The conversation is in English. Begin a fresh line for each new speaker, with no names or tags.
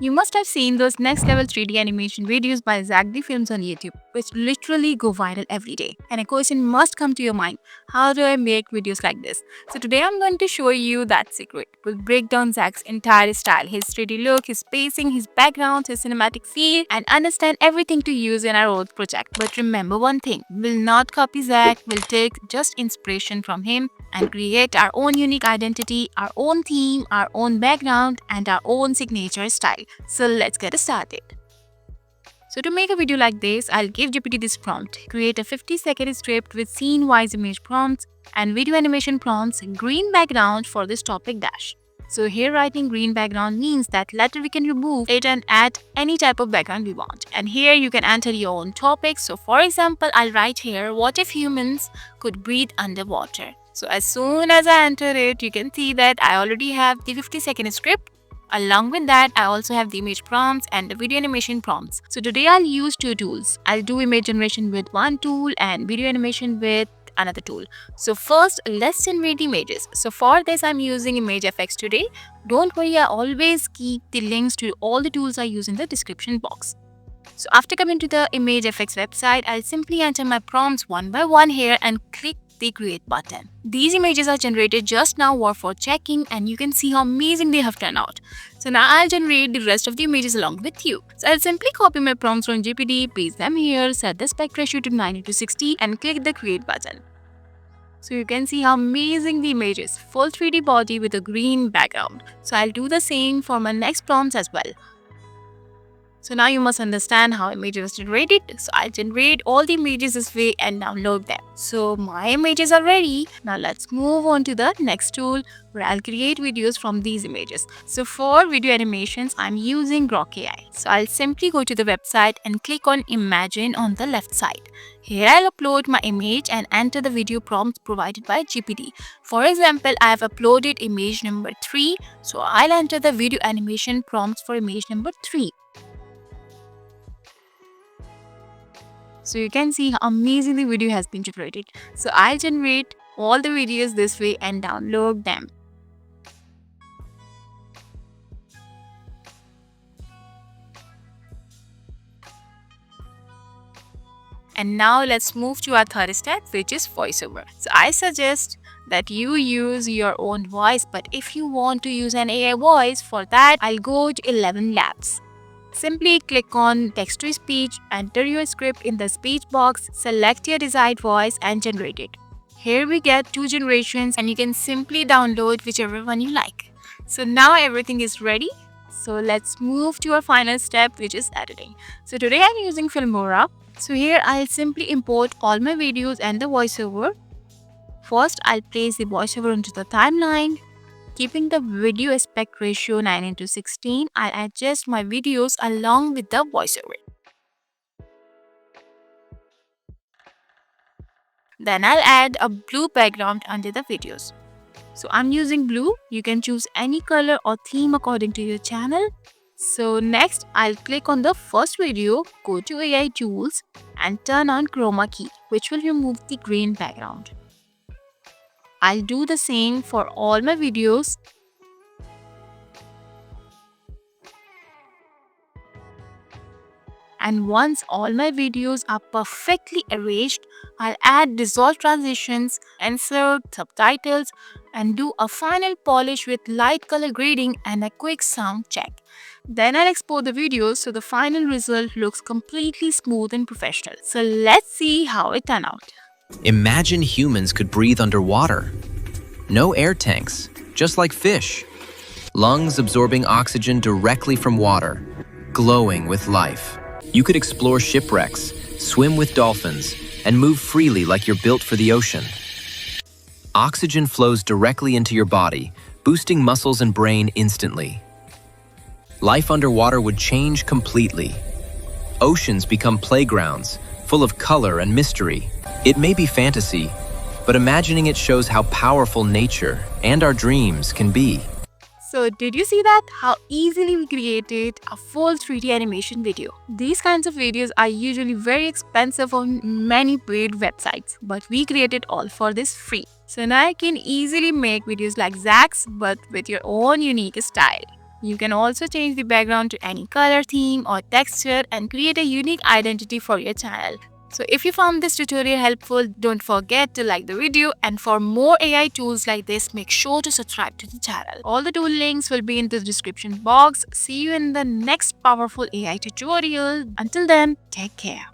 You must have seen those next level 3D animation videos by Zack D Films on YouTube, which literally go viral every day. And a question must come to your mind: how do I make videos like this? So today I'm going to show you that secret. We'll break down Zack's entire style, his 3D look, his pacing, his background, his cinematic feel, and understand everything to use in our own project. But remember one thing: we'll not copy Zack, we'll take just inspiration from him and create our own unique identity, our own theme, our own background, and our own signature style. So let's get started. So to make a video like this, I'll give GPT this prompt: create a 50-second script with scene-wise image prompts and video animation prompts, green background for this topic dash. So here writing green background means that later we can remove it and add any type of background we want. And here you can enter your own topic. So for example, I'll write here, what if humans could breathe underwater? So as soon as I enter it, you can see that I already have the 50-second script. Along with that, I also have the image prompts and the video animation prompts. So today I'll use two tools. I'll do image generation with one tool and video animation with another tool. So first, let's generate images. So for this, I'm using ImageFX today. Don't worry, I always keep the links to all the tools I use in the description box. So after coming to the ImageFX website, I'll simply enter my prompts one by one here and click the create button. These images are generated just now for checking, and you can see how amazing they have turned out. So now I'll generate the rest of the images along with you. So I'll simply copy my prompts from GPT, paste them here, set the aspect ratio to 9:60 and click the create button. So you can see how amazing the image is, full 3D body with a green background. So I'll do the same for my next prompts as well. So now you must understand how images are generated. So I'll generate all the images this way and download them. So my images are ready. Now let's move on to the next tool where I'll create videos from these images. So for video animations, I'm using Grok AI. So I'll simply go to the website and click on Imagine on the left side. Here I'll upload my image and enter the video prompts provided by GPT. For example, I have uploaded image number 3. So I'll enter the video animation prompts for image number 3. So you can see how amazing the video has been generated. So I'll generate all the videos this way and download them. And now let's move to our third step, which is voiceover. So I suggest that you use your own voice, but if you want to use an AI voice, for that I'll go to 11 Labs. Simply click on text to speech, enter your script in the speech box, select your desired voice and generate it. Here we get two generations and you can simply download whichever one you like. So now everything is ready. So let's move to our final step, which is editing. So today I'm using Filmora. So here I'll simply import all my videos and the voiceover. First, I'll place the voiceover into the timeline. Keeping the video aspect ratio 9:16, I'll adjust my videos along with the voiceover. Then I'll add a blue background under the videos. So I'm using blue. You can choose any color or theme according to your channel. So next, I'll click on the first video, go to AI tools and turn on chroma key, which will remove the green background. I'll do the same for all my videos. And once all my videos are perfectly arranged, I'll add dissolve transitions, insert subtitles, and do a final polish with light color grading and a quick sound check. Then I'll export the videos so the final result looks completely smooth and professional. So let's see how it turned out.
Imagine humans could breathe underwater. No air tanks, just like fish. Lungs absorbing oxygen directly from water, glowing with life. You could explore shipwrecks, swim with dolphins, and move freely like you're built for the ocean. Oxygen flows directly into your body, boosting muscles and brain instantly. Life underwater would change completely. Oceans become playgrounds, full of color and mystery. It may be fantasy, but imagining it shows how powerful nature and our dreams can be.
So did you see that? How easily we created a full 3D animation video. These kinds of videos are usually very expensive on many paid websites, but we created all for this free. So now you can easily make videos like Zack's, but with your own unique style. You can also change the background to any color, theme, or texture and create a unique identity for your channel. So if you found this tutorial helpful, don't forget to like the video, and for more AI tools like this, make sure to subscribe to the channel. All the tool links will be in the description box. See you in the next powerful AI tutorial. Until then, take care.